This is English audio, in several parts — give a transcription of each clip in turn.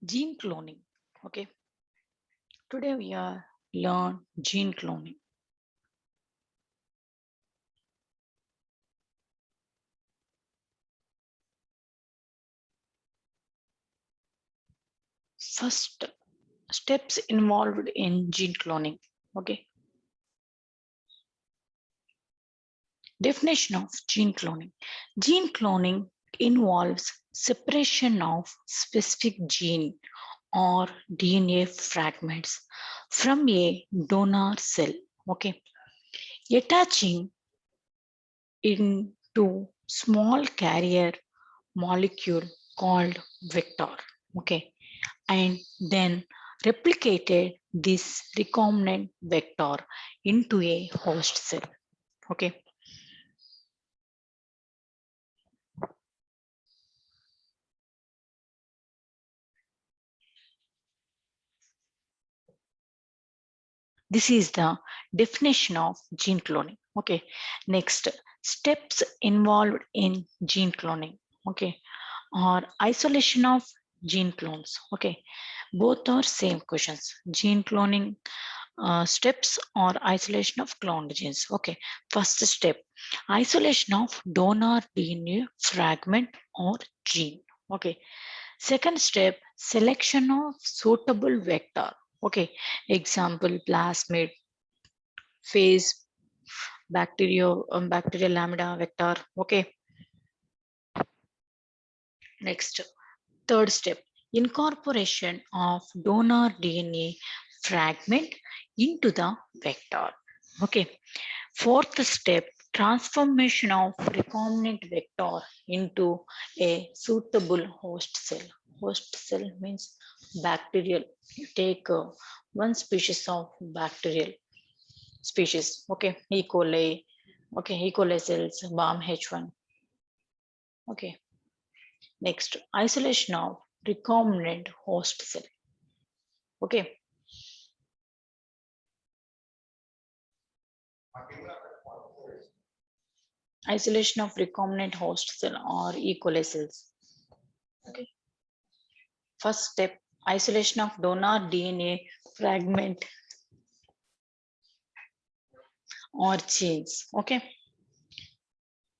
Gene cloning. Okay, today we are learn gene cloning. First steps involved in gene cloning. Okay, definition of gene cloning. Gene cloning involves separation of specific gene or DNA fragments from a donor cell. Okay, attaching into small carrier molecule called vector. Okay, and then replicated this recombinant vector into a host cell. Okay, this is the definition of gene cloning. Okay, next steps involved in gene cloning. Okay, or isolation of gene clones. Okay, both are same questions. Gene cloning steps or isolation of cloned genes. Okay, first step, isolation of donor DNA fragment or gene. Okay, second step, selection of suitable vector. Okay, example plasmid, phase, bacterial lambda vector. Okay, next, third step, incorporation of donor DNA fragment into the vector. Okay, fourth step, transformation of recombinant vector into a suitable host cell. Host cell means bacterial. You take one species of bacterial species. Okay, E. coli. Okay, E. coli cells, BAM H1. Okay, next, isolation of recombinant host cell. Okay, isolation of recombinant host cell or E. coli cells. Okay. First step, isolation of donor DNA fragment or genes. Okay,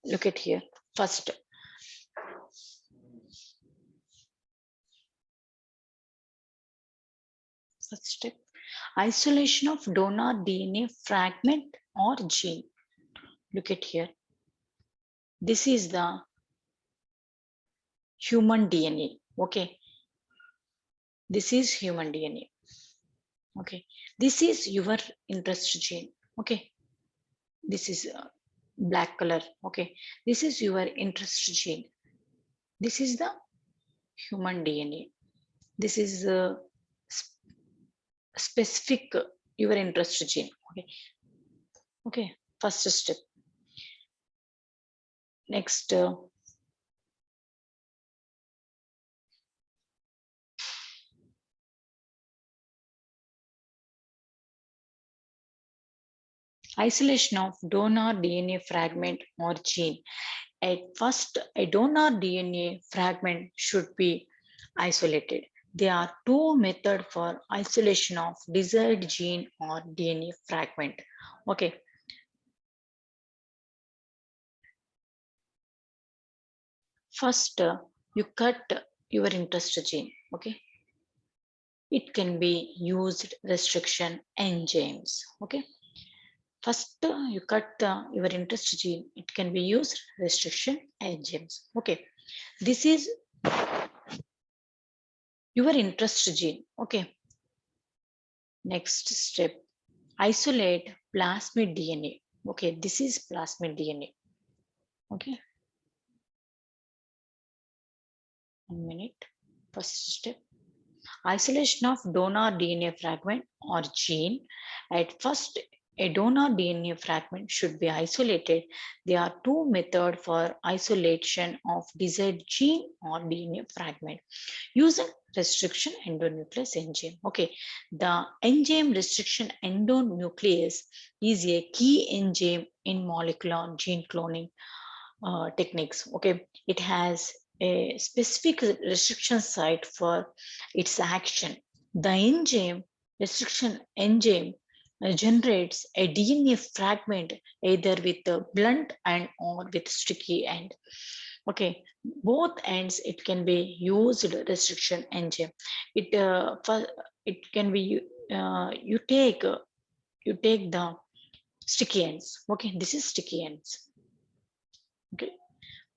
look at here. First step, isolation of donor DNA fragment or gene. Look at here. This is the human DNA. Okay, this is human DNA. Okay, this is your interest gene. Okay, this is black color. Okay, this is your interest gene. This is the human DNA. This is specific your interest gene. Okay, okay, first step. Next, isolation of donor DNA fragment or gene. At first, a donor DNA fragment should be isolated. There are two methods for isolation of desired gene or DNA fragment. Okay. First, you cut your interest gene. Okay. It can be used restriction enzymes. Okay. First, you cut your interest gene. It can be used restriction enzymes. Okay. This is your interest gene. Okay. Next step, isolate plasmid DNA. Okay, this is plasmid DNA. Okay. 1 minute. First step, isolation of donor DNA fragment or gene. At first, a donor DNA fragment should be isolated. There are two methods for isolation of desired gene or DNA fragment using restriction endonuclease enzyme. Okay, the enzyme restriction endonuclease is a key enzyme in molecular gene cloning techniques. Okay, it has a specific restriction site for its action. The enzyme, restriction enzyme, generates a DNA fragment either with a blunt end or with sticky end. Okay, both ends it can be used restriction enzyme. It can be you take the sticky ends. Okay, this is sticky ends. Okay,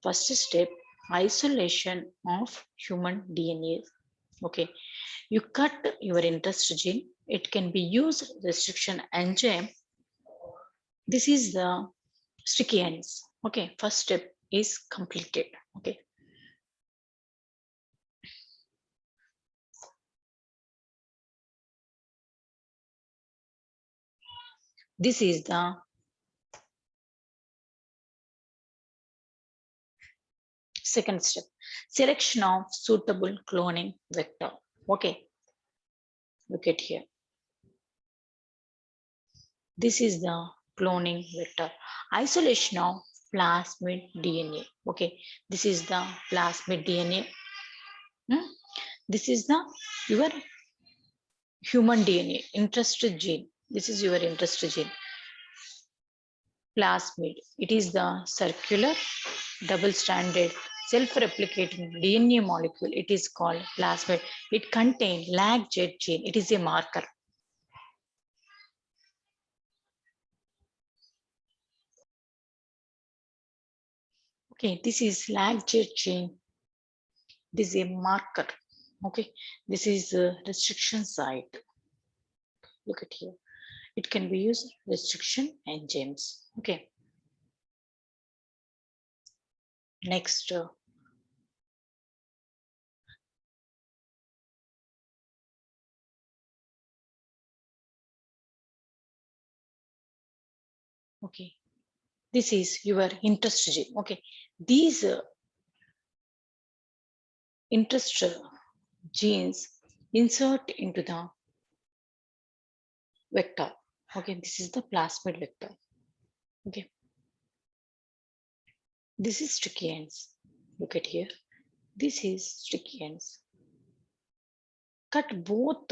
first step, isolation of human DNA. Okay, you cut your interest gene. It can be used restriction enzyme. This is the sticky ends. Okay, first step is completed. Okay, this is the second step, selection of suitable cloning vector. Okay, look at here. This is the cloning vector. Isolation of plasmid DNA. Okay, this is the plasmid DNA. This is the your human DNA, interested gene. This is your interested gene. Plasmid. It is the circular, double-stranded, self-replicating DNA molecule. It is called plasmid. It contains lag jet gene. It is a marker. Okay, this is lag jet gene. This is a marker. Okay, this is a restriction site. Look at here. It can be used restriction enzymes. Okay. Next, okay, this is your interest gene. Okay, these interest genes insert into the vector. Okay, this is the plasmid vector. Okay, this is sticky ends. Look at here. This is sticky ends. Cut both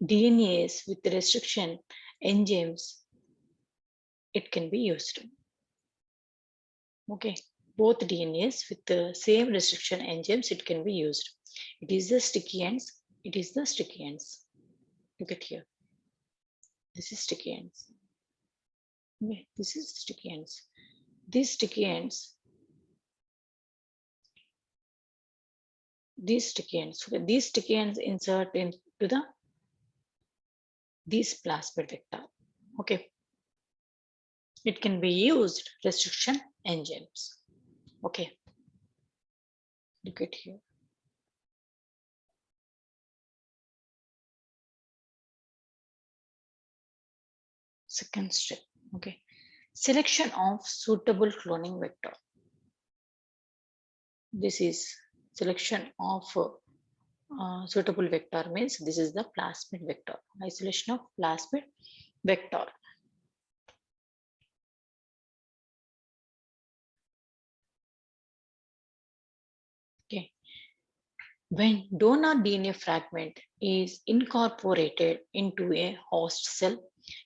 DNAs with restriction enzymes. It can be used. Okay, both DNAs with the same restriction enzymes, it can be used. It is the sticky ends. It is the sticky ends. Look at here. This is sticky ends. Okay, this is sticky ends. These sticky ends, okay, these sticky ends insert into the this plasmid vector. Okay, it can be used restriction enzymes. Okay, look at here. Second step. Okay, selection of suitable cloning vector. This is selection of suitable vector means this is the plasmid vector. Isolation of plasmid vector. Okay. When donor DNA fragment is incorporated into a host cell,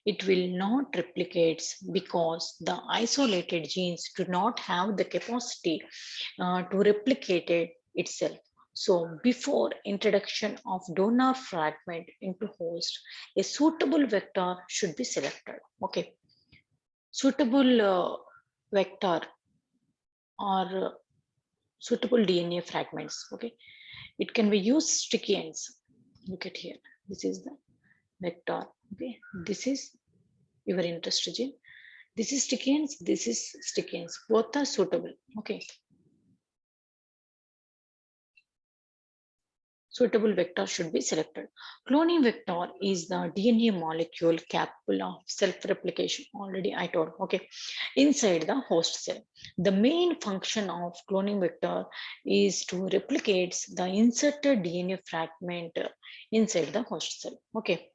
it will not replicate because the isolated genes do not have the capacity to replicate it itself. So before introduction of donor fragment into host, a suitable vector should be selected. Okay, suitable vector or suitable DNA fragments. Okay, it can be used sticky ends. Look at here. This is the vector. Okay, this is your interest gene. This is sticky ends. This is sticky ends. Both are suitable. Okay. Suitable vector should be selected. Cloning vector is the DNA molecule capable of self-replication. Already I told, okay, inside the host cell. The main function of cloning vector is to replicate the inserted DNA fragment inside the host cell. Okay.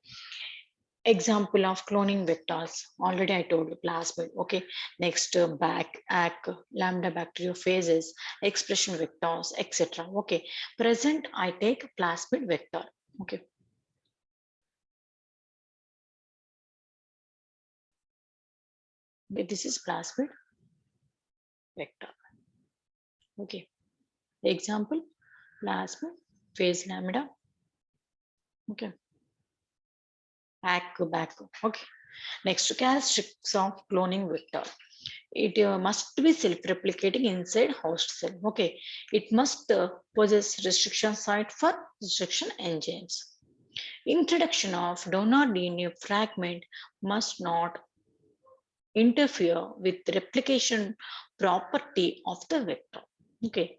Example of cloning vectors. Already I told you plasmid. Okay. Next, back, ACK, lambda bacteriophages, expression vectors, etc. Okay. Present, I take plasmid vector. Okay. This is plasmid vector. Okay. Example, plasmid, phase lambda. Okay. Back. Okay. Next, characteristics of cloning vector. It must be self-replicating inside host cell. Okay. It must possess restriction site for restriction enzymes. Introduction of donor DNA fragment must not interfere with replication property of the vector. Okay.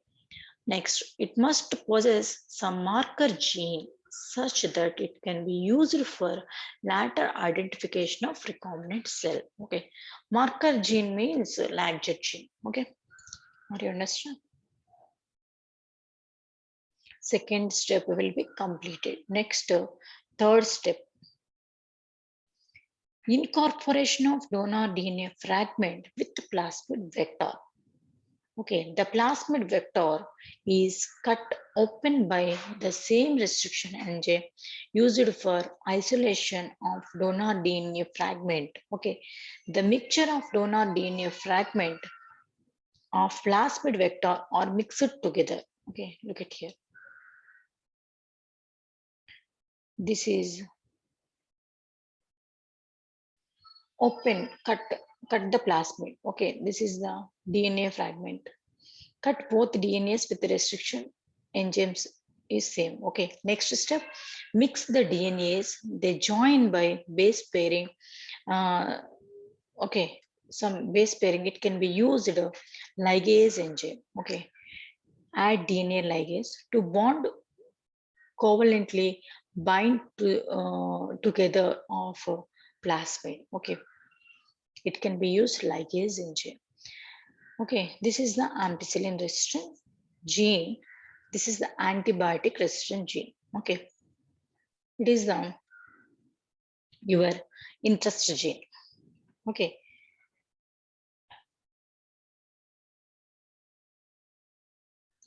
Next, it must possess some marker gene such that it can be used for later identification of recombinant cell. Okay, marker gene means lag-jet gene. Okay, are you understand? Second step will be completed. Next, third step, incorporation of donor DNA fragment with plasmid vector. Okay, the plasmid vector is cut open by the same restriction enzyme used for isolation of donor DNA fragment. Okay, the mixture of donor DNA fragment of plasmid vector are mixed together. Okay, look at here. This is open, cut the plasmid. Okay, this is the DNA fragment. Cut both DNAs with the restriction enzymes is same. Okay, next step, mix the DNAs. They join by base pairing. Uh, okay, some base pairing. It can be used ligase enzyme. Okay, add DNA ligase to bond covalently bind to together of plasmid. Okay, it can be used ligase enzyme. Okay, this is the ampicillin resistant gene. This is the antibiotic resistant gene. Okay, it is the your interest gene. Okay,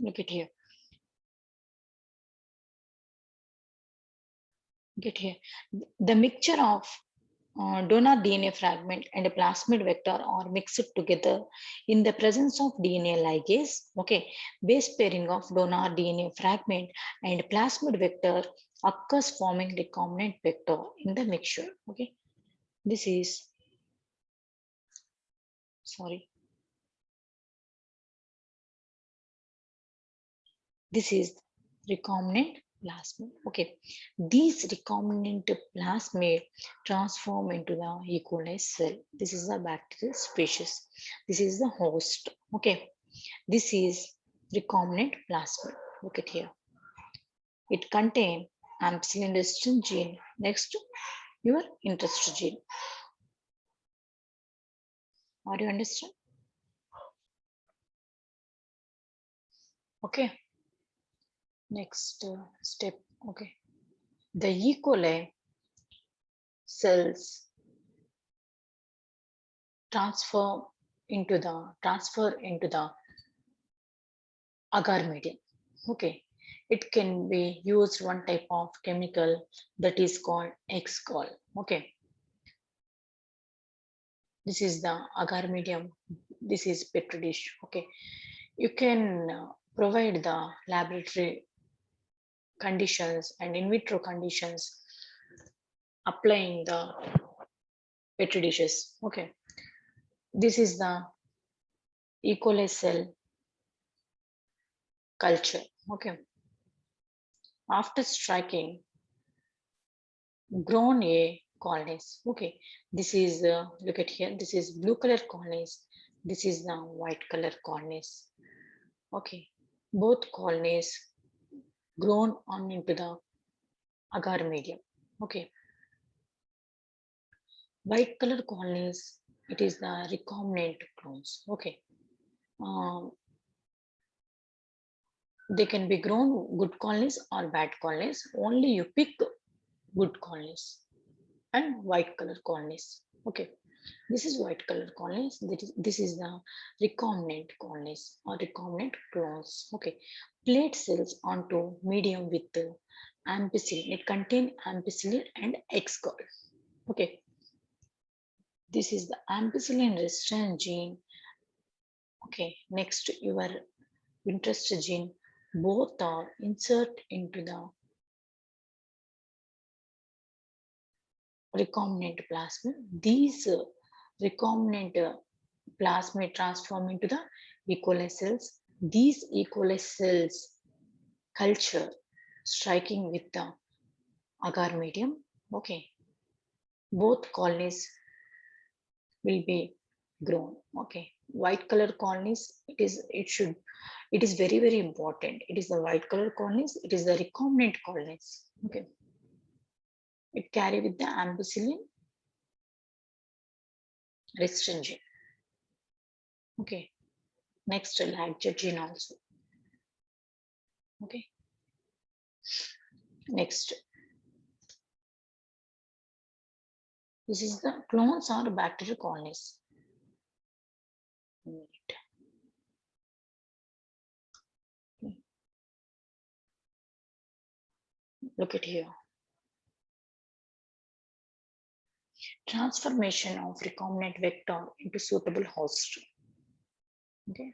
look at here. Get here. The mixture of donor DNA fragment and a plasmid vector are mixed together in the presence of DNA ligase. Okay, base pairing of donor DNA fragment and plasmid vector occurs forming recombinant vector in the mixture. Okay, this is sorry. This is recombinant plasmid. Okay, these recombinant plasmid transform into the E. coli cell. This is the bacterial species. This is the host. Okay, this is recombinant plasmid. Look at here. It contains ampicillin resistant gene next to your interest gene. Are you understand? Okay. Next step. Okay. The E. coli cells transfer into the agar medium. Okay, it can be used one type of chemical that is called Xcol. Okay, this is the agar medium. This is petri dish. Okay, you can provide the laboratory conditions and in vitro conditions applying the petri dishes. Okay, this is the E. coli cell culture. Okay, after striking grown a colonies. Okay, this is look at here. This is blue color colonies. This is the white color colonies. Okay, both colonies grown on into the agar medium. Okay, white color colonies. It is the recombinant clones. Okay, um, they can be grown good colonies or bad colonies. Only you pick good colonies. and white color colonies. Okay, this is white color colonies. This is the recombinant colonies or recombinant clones. Okay, plate cells onto medium with ampicillin. It contains ampicillin and X gall. Okay, this is the ampicillin resistant gene. Okay, next your interest gene. Both are insert into the recombinant plasmid. These recombinant plasmid transform into the E. coli cells. These E. coli cells culture striking with the agar medium. Okay, both colonies will be grown. Okay, white color colonies. It is very important. It is the white color colonies. It is the recombinant colonies. Okay, it carry with the ampicillin resistant gene. Okay, next lag gene also. Okay, next this is the clones or bacterial colonies. Look at here. Transformation of recombinant vector into suitable host. Okay,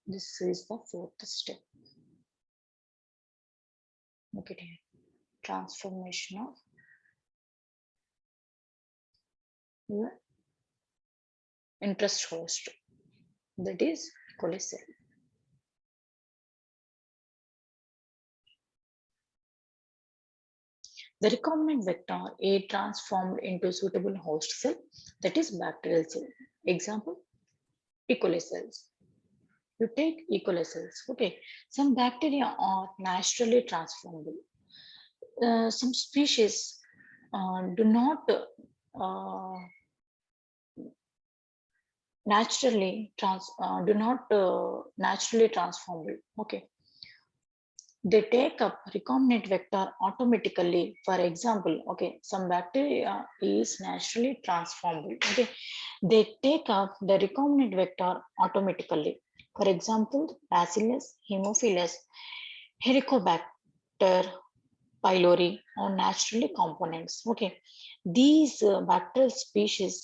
this is the fourth step. Look at here. Transformation of your interest host, that is coli cell. The recombinant vector A transformed into suitable host cell, that is bacterial cell. Example, E. coli cells. You take E. coli cells. Okay, some bacteria are naturally transformable. Some species do not naturally transformable. Okay, they take up recombinant vector automatically. For example, okay, some bacteria is naturally transformable. Okay, they take up the recombinant vector automatically. For example, Bacillus, Haemophilus, Helicobacter pylori are naturally components. Okay, these bacterial species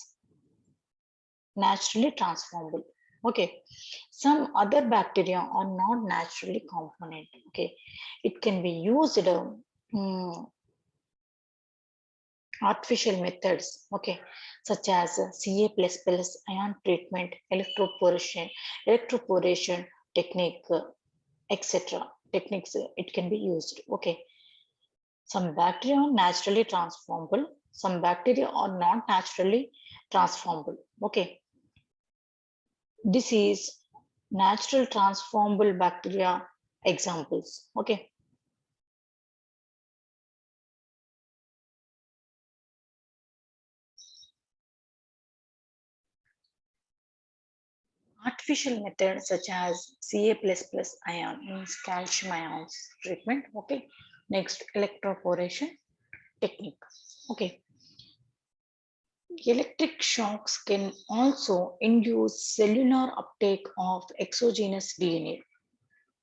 naturally transformable. Okay, some other bacteria are not naturally component. Okay, it can be used artificial methods. Okay, such as Ca++ ion treatment, electroporation technique, etc. Techniques it can be used. Okay, some bacteria are naturally transformable. Some bacteria are not naturally transformable. Okay, this is natural transformable bacteria examples. Okay, artificial methods such as Ca++ ion means calcium ions treatment. Okay, next electroporation technique. Okay, electric shocks can also induce cellular uptake of exogenous DNA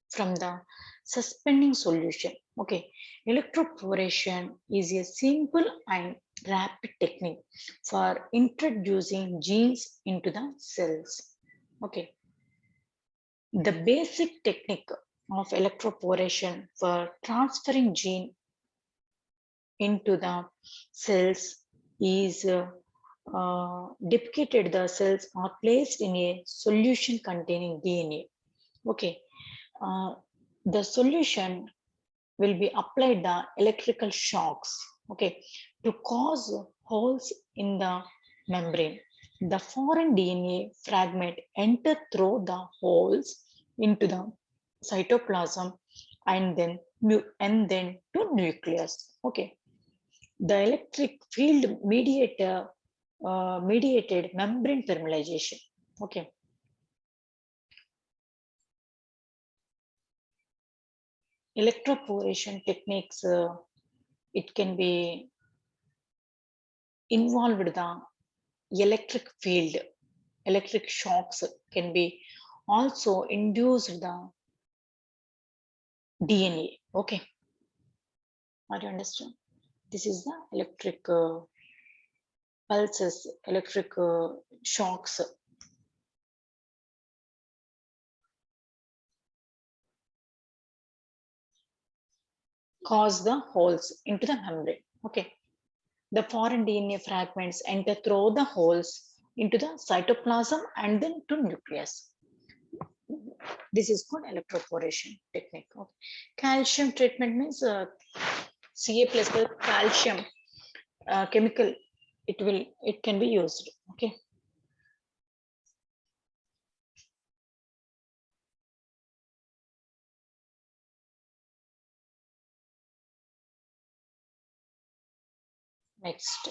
from the suspending solution. Okay, electroporation is a simple and rapid technique for introducing genes into the cells. Okay, the basic technique of electroporation for transferring gene into the cells is depicted. The cells are placed in a solution containing DNA. Okay, uh, the solution will be applied the electrical shocks, okay, to cause holes in the membrane. The foreign DNA fragment enter through the holes into the cytoplasm and then to nucleus. Okay, the electric field mediated membrane thermalization. Okay, electroporation techniques, it can be involved the electric field, electric shocks can be also induced the DNA. Okay, are you understand? This is the electric pulses, electric shocks cause the holes into the membrane. Okay, the foreign DNA fragments enter through the holes into the cytoplasm and then to nucleus. This is called electroporation technique. Okay. Calcium treatment means Ca plus calcium chemical. It can be used. Okay. Next.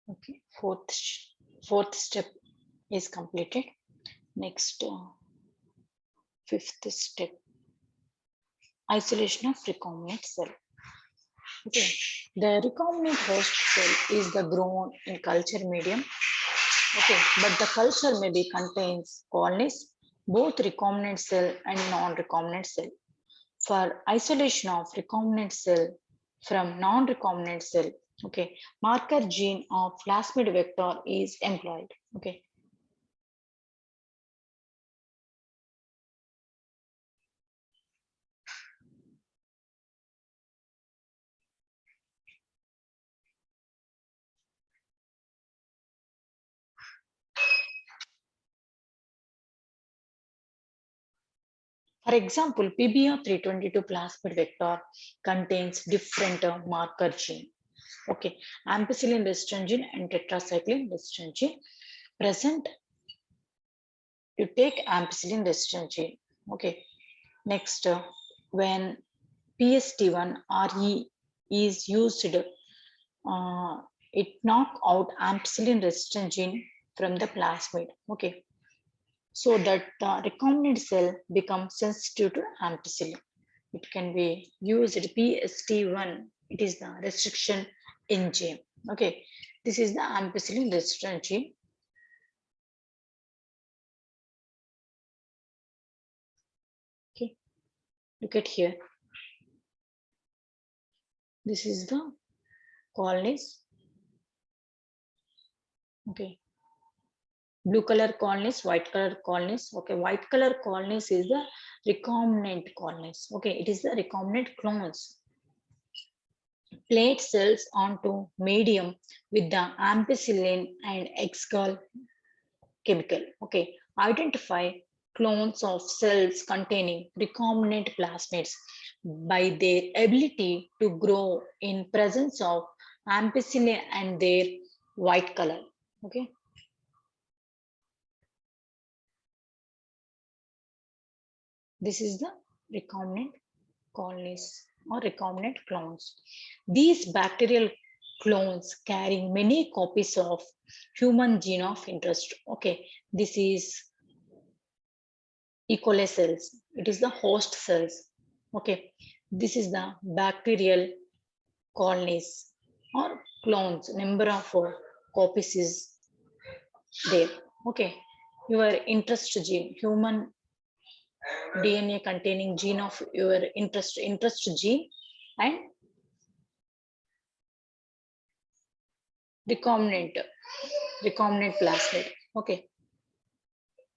Okay. Fourth step is completed. Next, fifth step, isolation of recombinant cell. Okay, the recombinant host cell is the grown in culture medium. Okay, but the culture maybe contains colonies, both recombinant cell and non-recombinant cell. For isolation of recombinant cell from non-recombinant cell, okay, marker gene of plasmid vector is employed. Okay, for example, PBR322 plasmid vector contains different marker gene. Okay, ampicillin resistant gene and tetracycline resistant gene present. You take ampicillin resistant gene. Okay, next, when PST1 RE is used, it knock out ampicillin resistant gene from the plasmid. Okay, so that the recombinant cell becomes sensitive to ampicillin. It can be used PST1. It is the restriction enzyme. Okay, this is the ampicillin resistant gene. Okay, look at here. This is the colonies. Okay, blue color colonies, white color colonies. Okay, white color colonies is the recombinant colonies. Okay, it is the recombinant clones. Plate cells onto medium with the ampicillin and exgal chemical. Okay, identify clones of cells containing recombinant plasmids by their ability to grow in presence of ampicillin and their white color. Okay, this is the recombinant colonies or recombinant clones. These bacterial clones carry many copies of human gene of interest. Okay, this is E. coli cells. It is the host cells. Okay, this is the bacterial colonies or clones. Number of copies is there. Okay, your interest gene, human DNA containing gene of your interest gene, and recombinant plasmid. Okay,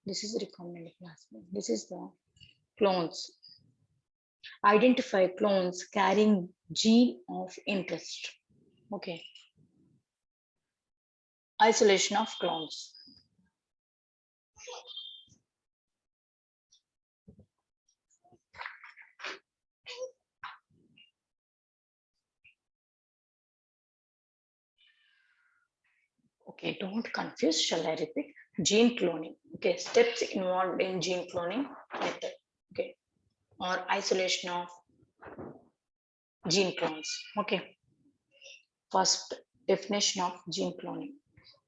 this is recombinant plasmid. This is the clones. Identify clones carrying gene of interest. Okay, isolation of clones. Okay, don't confuse. Shall I repeat? Gene cloning. Okay, steps involved in gene cloning method. Okay, or isolation of gene clones. Okay, first definition of gene cloning.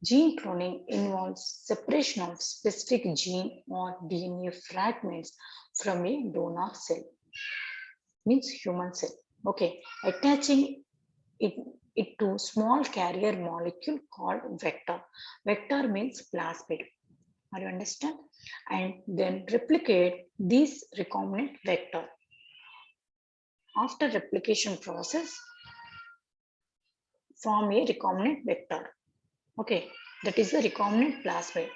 Gene cloning involves separation of specific gene or DNA fragments from a donor cell, means human cell. Okay, attaching it, it to small carrier molecule called vector. Vector means plasmid. Are you understand? And then replicate this recombinant vector. After replication process, form a recombinant vector. Okay, that is the recombinant plasmid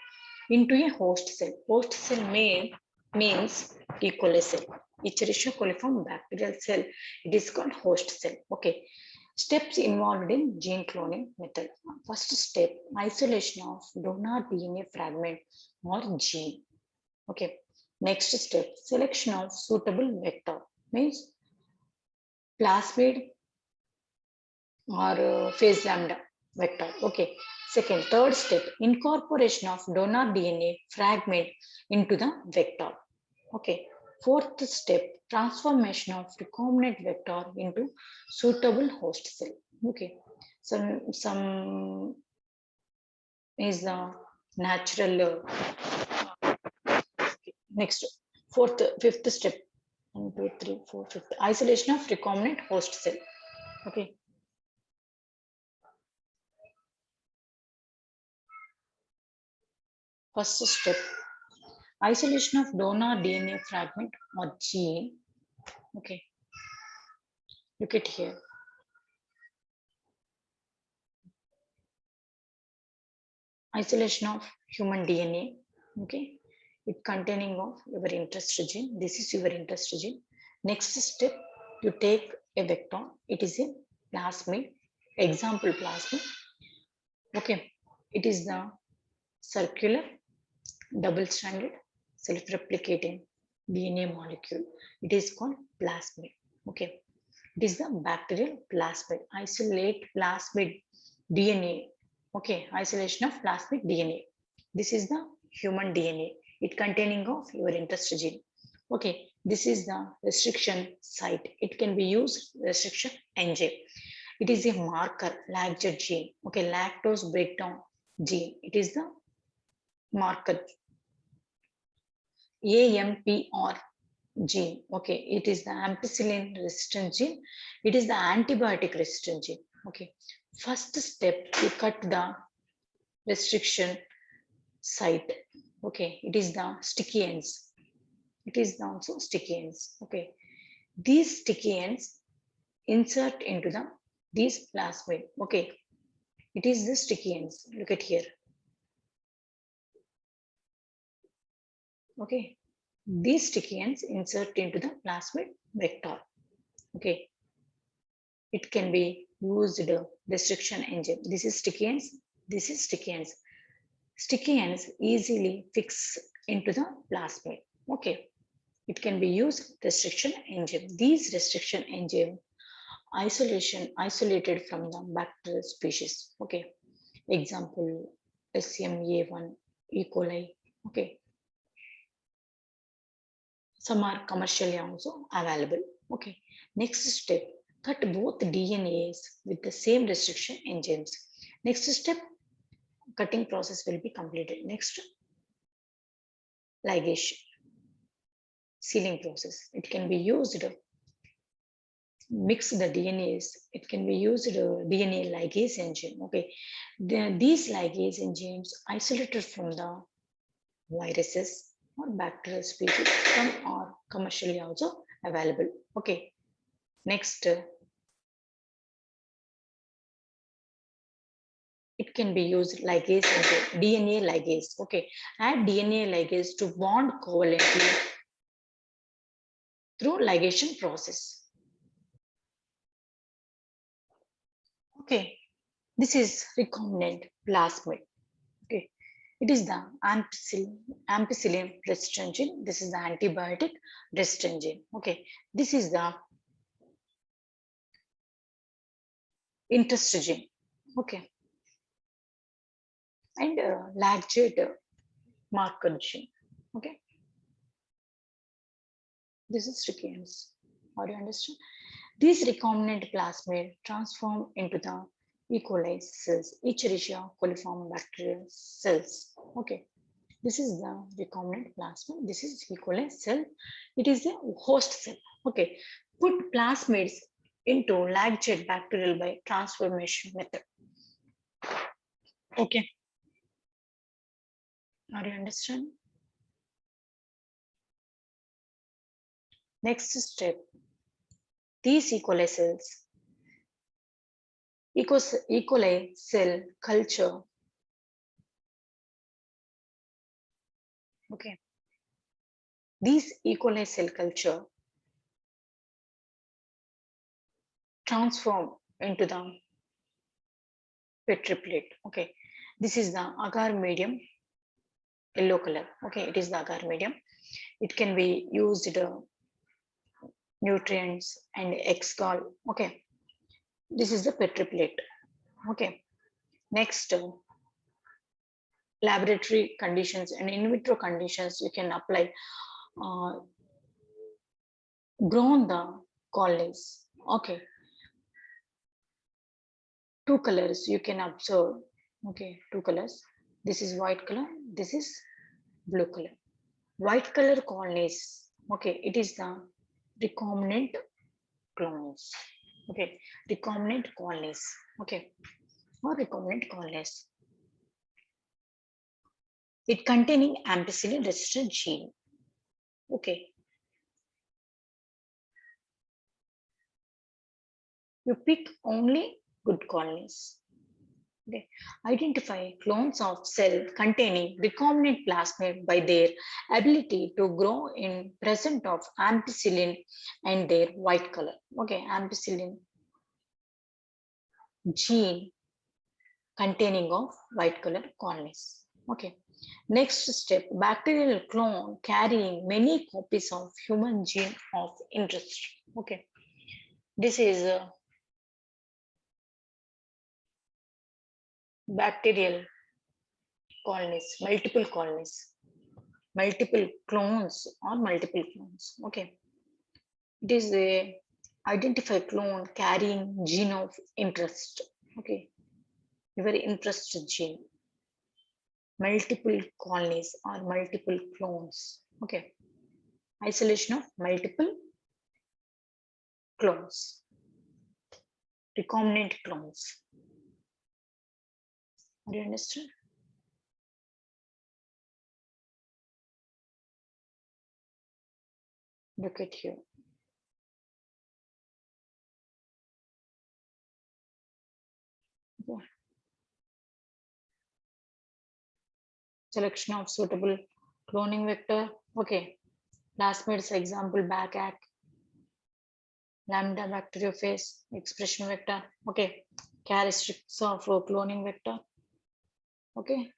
into a host cell. Host cell means E. coli cell. Escherichia coliform bacterial cell. It is called host cell. Okay. Steps involved in gene cloning method. First step, isolation of donor DNA fragment or gene. Okay. Next step, selection of suitable vector. Means plasmid or phase lambda vector. Okay. Second, third step, incorporation of donor DNA fragment into the vector. Okay. Fourth step, transformation of recombinant vector into suitable host cell. Okay. Some is the natural. Next, fourth, fifth step. 1, 2, 3, 4, fifth. Isolation of recombinant host cell. Okay. First step, isolation of donor DNA fragment or gene. Okay, look at here. Isolation of human DNA. Okay, it containing of your interest gene. This is your interest gene. Next step, you take a vector. It is a plasmid. Example plasmid. Okay, it is the circular double-stranded self-replicating DNA molecule. It is called plasmid. Okay, it is the bacterial plasmid. Isolate plasmid DNA. Okay, isolation of plasmid DNA. This is the human DNA. It containing of your interest gene. Okay, this is the restriction site. It can be used restriction enzyme. It is a marker, lactate gene. Okay, lactose breakdown gene. It is the marker AMPR gene. Okay, it is the ampicillin resistant gene. It is the antibiotic resistant gene. Okay, first step, you cut the restriction site. Okay, it is the sticky ends. It is also sticky ends. Okay, these sticky ends insert into the these plasmid. Okay, it is the sticky ends. Look at here. Okay, these sticky ends insert into the plasmid vector. Okay, it can be used restriction engine. This is sticky ends. This is sticky ends. Sticky ends easily fix into the plasmid. Okay, it can be used restriction engine. These restriction engine isolated from the bacterial species. Okay, example SMA1 E. coli. Okay, some are commercially also available. Okay, next step, cut both DNAs with the same restriction enzymes. Next step, cutting process will be completed. Next, ligation, sealing process. It can be used, mix the DNAs. It can be used DNA ligase enzyme. Okay, these ligase enzymes isolated from the viruses or bacterial species. Some are commercially also available. Okay, next, it can be used ligase enzyme, DNA ligase. Okay, add DNA ligase to bond covalently through ligation process. Okay, this is recombinant plasmid. Okay, it is the ampicillin resistant gene. This is the antibiotic resistant gene. Okay, this is the interest gene. Okay, and lactate marker gene. Okay, this is sequence. Are you understand? These recombinant plasmid transform into the E. coli cells, Escherichia coliform bacterial cells. Okay, this is the recombinant plasmid. This is E. coli cell. It is a host cell. Okay, put plasmids into lag jet bacterial by transformation method. Okay, are you understand? Next step, these E. coli cells, E. coli cell culture. Okay, these E. coli cell culture transform into the petri plate. Okay, this is the agar medium, yellow color. Okay, it is the agar medium. It can be used nutrients and excol. Okay, this is the petri plate. Okay, next, laboratory conditions and in vitro conditions, you can apply uh, grown the colonies. Okay, two colors you can observe. Okay, two colors. This is white color, this is blue color. White color colonies, okay, it is the recombinant clones. Okay, recombinant colonies. Okay, or recombinant colonies, it containing ampicillin resistant gene. Okay, you pick only good colonies. Okay. Identify clones of cell containing recombinant plasmid by their ability to grow in presence of ampicillin and their white color. Okay, ampicillin gene containing of white color colonies. Okay, next step, bacterial clone carrying many copies of human gene of interest. Okay, this is a bacterial colonies, multiple clones or multiple clones. Okay, it is a identify clone carrying gene of interest. Okay, your interest gene, multiple colonies or multiple clones. Okay, isolation of multiple clones, recombinant clones. Do you understand? Look at here. Yeah. Selection of suitable cloning vector. Okay, plasmids example backpack, lambda bacteriophage, expression vector. Okay, characteristics of cloning vector. Okay,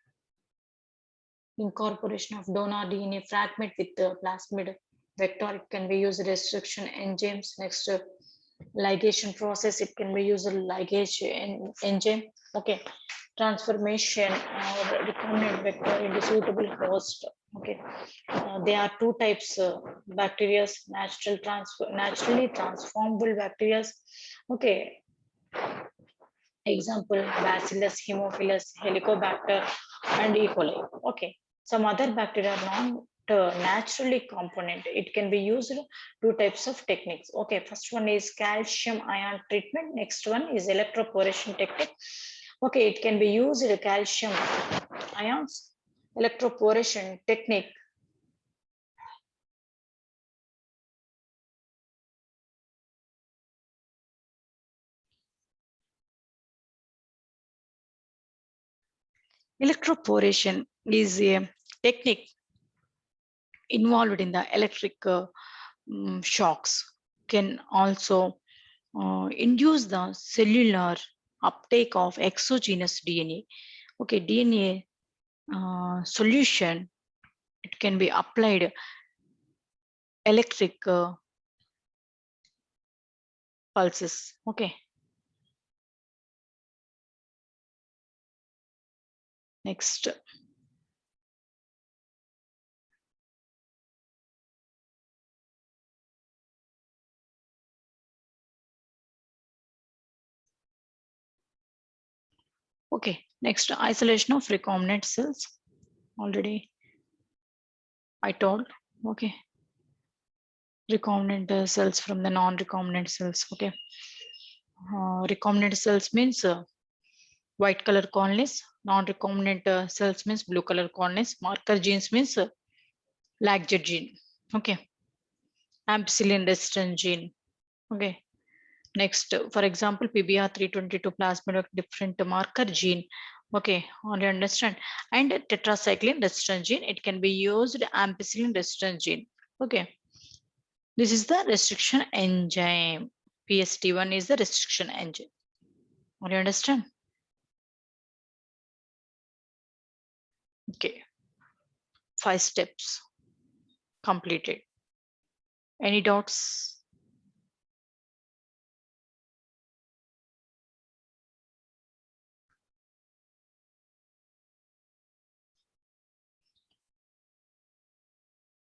incorporation of donor DNA fragment with the plasmid vector. It can be used restriction enzymes. Next, ligation process. It can be used ligase enzyme. Okay, transformation or recombinant vector into suitable host. Okay, there are two types: bacteria, naturally transformable bacteria. Okay, example Bacillus, Haemophilus, Helicobacter, and E. coli. Okay, some other bacteria are not naturally component. It can be used two types of techniques. Okay, first one is calcium ion treatment. Next one is electroporation technique. Okay, it can be used calcium ions electroporation technique. Electroporation is a technique involved in the electric shocks, can also induce the cellular uptake of exogenous DNA. Okay, DNA solution, it can be applied electric pulses. Okay, next. Okay, next isolation of recombinant cells. Already I told. Okay, recombinant cells from the non-recombinant cells. Okay, recombinant cells means white color colonies. Non-recombinant cells means blue color colonies. Marker genes means LAGZ gene. Okay, ampicillin resistant gene. Okay, next, for example, PBR322 plasmid different marker gene. Okay, only understand. And tetracycline resistant gene, it can be used ampicillin resistant gene. Okay, this is the restriction enzyme. PST1 is the restriction enzyme. Only understand? Okay, 5 steps completed. Any doubts?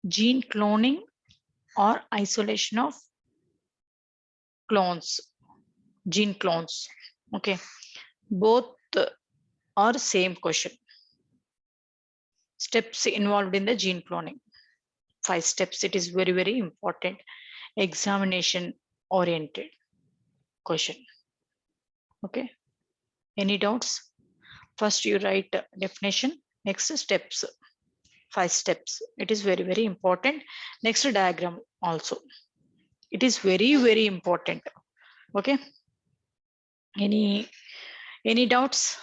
Gene cloning or isolation of clones, gene clones. Okay, both are same question. Steps involved in the gene cloning. 5 steps. It is very, very important. Examination oriented question. Okay. Any doubts? First, you write definition. Next steps. 5 steps. It is very, very important. Next diagram also. It is very, very important. Okay. Any doubts?